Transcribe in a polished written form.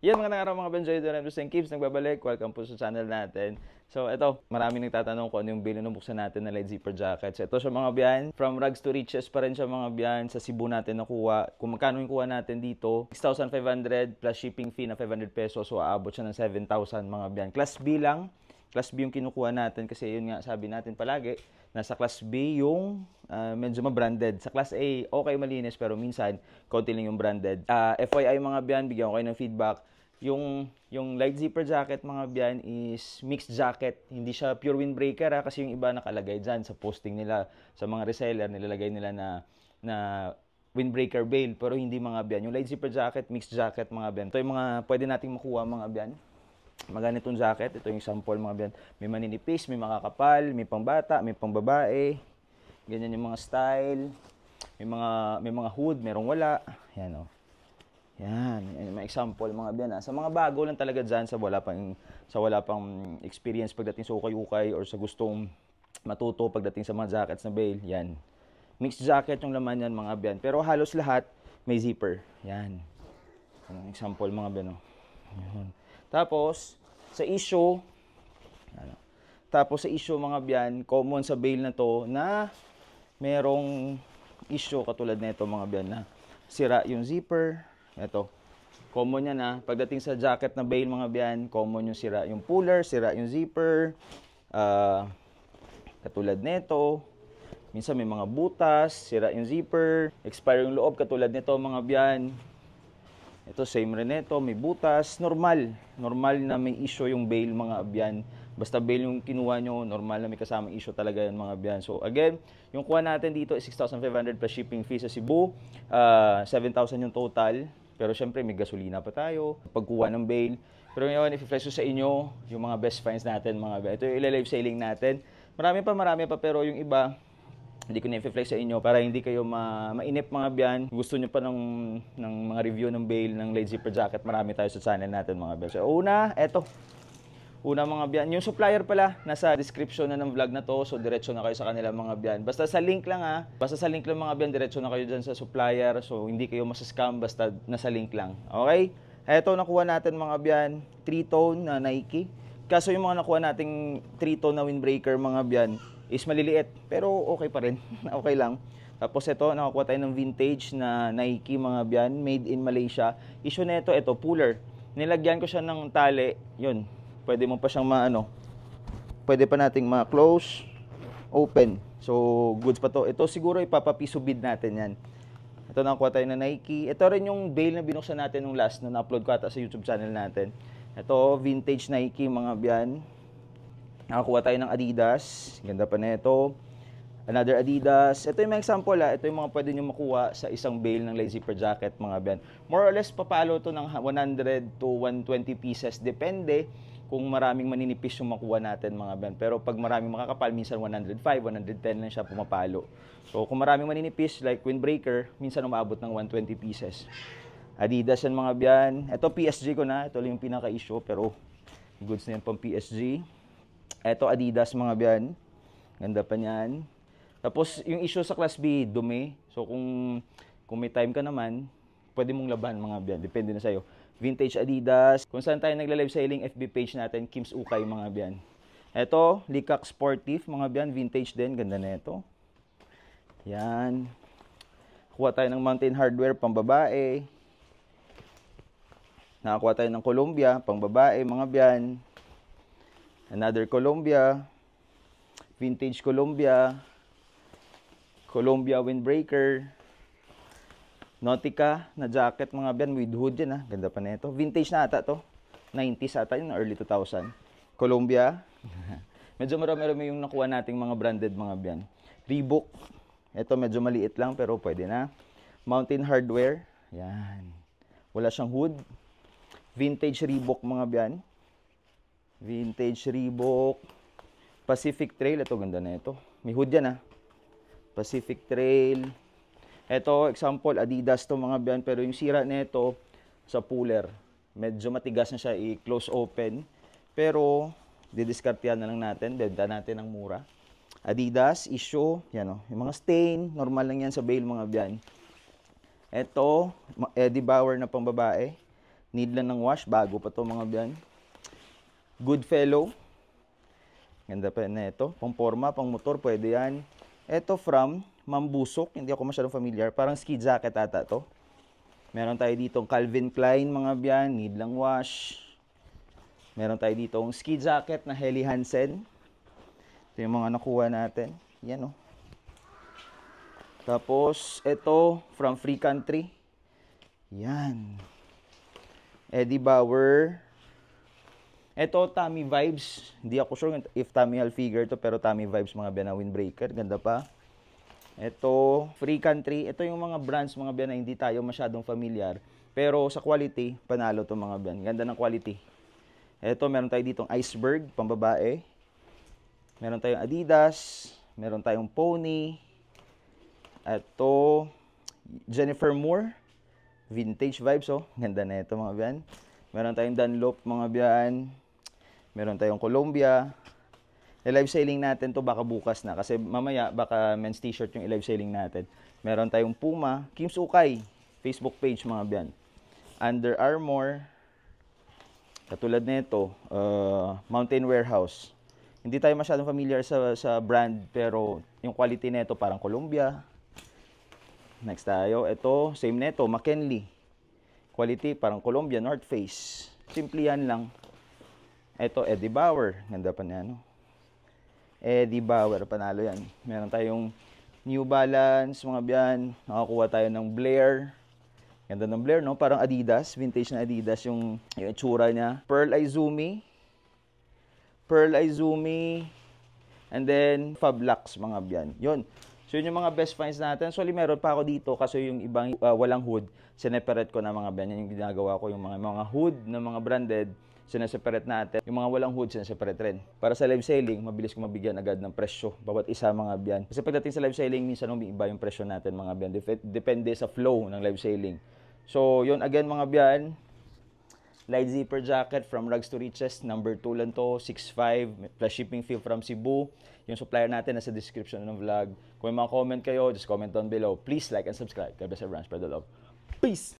Yan, mga araw mga Benjoy, Doon and Keeps, nagbabalik. Welcome po sa channel natin. So, ito, maraming nagtatanong kung ano yung bilhin na buksan natin na light zipper jacket. So, ito siya mga biyan. From rags to riches pa rin siya mga biyan. Sa Cebu natin nakuha. Kung magkano yung kuha natin dito, 6,500 plus shipping fee na 500 pesos. So, aabot siya ng 7,000 mga biyan. Class B lang. Class B yung kinukuha natin kasi yun nga sabi natin palagi. Nasa Class B yung medyo ma-branded. Sa Class A, okay malinis pero minsan, konti lang yung branded. FYI mga biyan, bigyan ko kayo ng feedback. Yung light zipper jacket mga biyan is mixed jacket. Hindi siya pure windbreaker kasi yung iba nakalagay dyan sa posting nila, sa mga reseller, nilalagay nila na windbreaker bail. Pero hindi mga biyan. Yung light zipper jacket, mixed jacket mga biyan. Ito yung mga pwede nating makuha mga biyan. Maganitong jacket, ito yung sample mga biyan. May maninipis, may makakapal, may pangbata, may pangbabae. Ganyan yung mga style. May mga hood, merong wala. Yan o. Yan, may example mga biyan. Sa mga bago lang talaga dyan, sa wala pang experience pagdating sa ukay-ukay or sa gustong matuto pagdating sa mga jackets na bail. Yan. Mixed jacket yung laman yan mga biyan. Pero halos lahat may zipper. Yan. Example mga biyan. Yan. Tapos, sa issue, mga biyan, common sa bail na to na merong issue katulad nito mga biyan na sira yung zipper. Ito, common yan pagdating sa jacket na bail mga biyan, common yung sira yung puller, sira yung zipper, katulad nito. Minsan may mga butas, sira yung zipper, expire yung loob katulad nito mga biyan. Ito, same rin ito, may butas, normal na may issue yung bail mga biyan. Basta bail yung kinuha nyo, normal na may kasamang issue talaga yan mga biyan. So again, yung kuha natin dito is 6,500 plus shipping fee sa Cebu, 7,000 yung total. Pero syempre may gasolina pa tayo, pagkuha ng bail. Pero ngayon, i-flex ko sa inyo yung mga best finds natin mga biyan. Ito yung live selling natin. Marami pa pero yung iba, hindi ko na-i-flex sa inyo para hindi kayo mainip mga biyan. Gusto nyo pa ng mga review ng bail, ng light zipper jacket, marami tayo sa channel natin mga biyan. So una mga biyan, yung supplier pala, nasa description na ng vlog na to, so diretso na kayo sa kanila mga biyan. Basta sa link lang mga biyan, diretso na kayo dyan sa supplier, so hindi kayo masascam, basta nasa link lang. Okay? Eto, nakuha natin mga biyan, 3-tone na Nike. Kaso yung mga nakuha nating 3-tone na windbreaker mga biyan, is maliliit, pero okay pa rin. Okay lang. Tapos ito, nakakuha tayo ng vintage na Nike mga biyan, made in Malaysia. Issue na ito, puller. Nilagyan ko siya ng tali, yun. Pwede mo pa siyang pwede pa nating ma-close, open. So, goods pa to. Ito siguro ipapapiso bid natin yan. Ito, nakakuha tayo ng Nike. Ito rin yung bail na binuksan natin nung last na na-upload ko ata sa YouTube channel natin. Ito, vintage Nike mga biyan. Nakakuha tayo ng Adidas. Ganda pa na ito. Another Adidas. Ito yung mga example Ito yung mga pwede nyo makuha sa isang bail ng light zipper jacket mga biyan. More or less papalo to ng 100 to 120 pieces. Depende kung maraming maninipis yung makuha natin mga biyan. Pero pag maraming makakapal, minsan 105, 110 lang siya pumapalo. So kung maraming maninipis like windbreaker, minsan umabot ng 120 pieces. Adidas yan mga biyan. Ito PSG ko na. Ito lang yung pinaka-issue pero goods na yan pang PSG. Ito Adidas mga biyan. Ganda pa niyan. Tapos yung issue sa Class B, dumi. So kung may time ka naman, pwede mong laban mga biyan. Depende na sa'yo. Vintage Adidas. Kung saan tayo nagla-live selling, FB page natin, Kim's Ukay mga biyan. Ito, Likak Sportive mga biyan. Vintage din. Ganda na ito. Yan. Kuha tayo ng Mountain Hardwear, pang babae. Nakakuha tayo ng Columbia, pang babae mga biyan. Another Columbia. Vintage Columbia. Columbia windbreaker. Nautica na jacket mga biyan with hood yan Ganda pa na ito. Vintage na ata to. 90s ata yun, early 2000. Columbia. Medyo marami yung nakuha nating mga branded mga biyan. Reebok. Ito medyo maliit lang pero pwede na. Mountain Hardwear. Yan. Wala siyang hood. Vintage Reebok mga biyan. Vintage Reebok. Pacific Trail. Ito ganda na ito. May hood yan Pacific Trail. Ito, example, Adidas to mga biyan. Pero yung sira nito sa puller. Medyo matigas na siya i-close open. Pero, didiskartehan na lang natin. Benta natin ng mura. Adidas, issue. Yan yung mga stain. Normal lang yan sa bail mga biyan. Ito, Eddie Bauer na pang babae. Need lang ng wash. Bago pa to mga biyan. Goodfellow. Ganda pa na ito. Pang forma, pang motor, pwede yan. Ito from Mambusok. Hindi ako masyadong familiar. Parang ski jacket ata to. Meron tayo ditong Calvin Klein mga biyan. Need lang wash. Meron tayo ditong ski jacket na Helly Hansen. Ito yung mga nakuha natin. Yan o. Tapos, ito from Free Country. Yan. Eddie Bauer. Ito, Tommy Vibes. Hindi ako sure if Tommy Hilfiger to, pero Tommy Vibes mga biyan na windbreaker. Ganda pa. Ito, Free Country. Ito yung mga brands mga biyan na hindi tayo masyadong familiar. Pero sa quality, panalo to mga biyan. Ganda ng quality. Ito, meron tayo ditong Iceberg, pambabae. Meron tayong Adidas. Meron tayong Pony. Ito, Jennifer Moore. Vintage vibes, oh. Ganda na ito mga biyan. Meron tayong Dunlop mga biyan. Meron tayong Columbia. I-live selling natin to baka bukas na. Kasi mamaya baka men's t-shirt yung i-live selling natin. Meron tayong Puma. Kim's Ukay. Facebook page mga biyan. Under Armour. Katulad nito, Mountain Warehouse. Hindi tayo masyadong familiar sa brand. Pero yung quality nito parang Columbia. Next tayo. Ito, same nito. McKinley. Quality parang Columbia, North Face. Simple yan lang. Ito, Eddie Bauer. Ganda pa niya, no? Eddie Bauer, panalo yan. Meron tayong New Balance, mga biyan. Nakakuha tayo ng Blair. Ganda ng Blair, no? Parang Adidas. Vintage na Adidas yung itsura niya. Pearl Izumi. Pearl Izumi. And then, Fablux, mga biyan. Yun. So, yun yung mga best finds natin. So, meron pa ako dito kasi yung ibang walang hood, sineperate ko na mga biyan. Yan yung ginagawa ko, yung mga hood na mga branded, sineseparate natin. Yung mga walang hood, sineseparate rin. Para sa live selling, mabilis ko mabigyan agad ng presyo. Bawat isa mga biyan. Kasi pagdating sa live selling, minsan umiiba yung presyo natin mga biyan. Depende sa flow ng live selling. So, yun again mga biyan. Light zipper jacket from Rugs to Riches. Number 2 lang to. 6.5. Plus shipping fee from Cebu. Yung supplier natin nasa description ng vlog. Kung may mga comment kayo, just comment down below. Please like and subscribe. God bless everyone. Spread the love. Peace!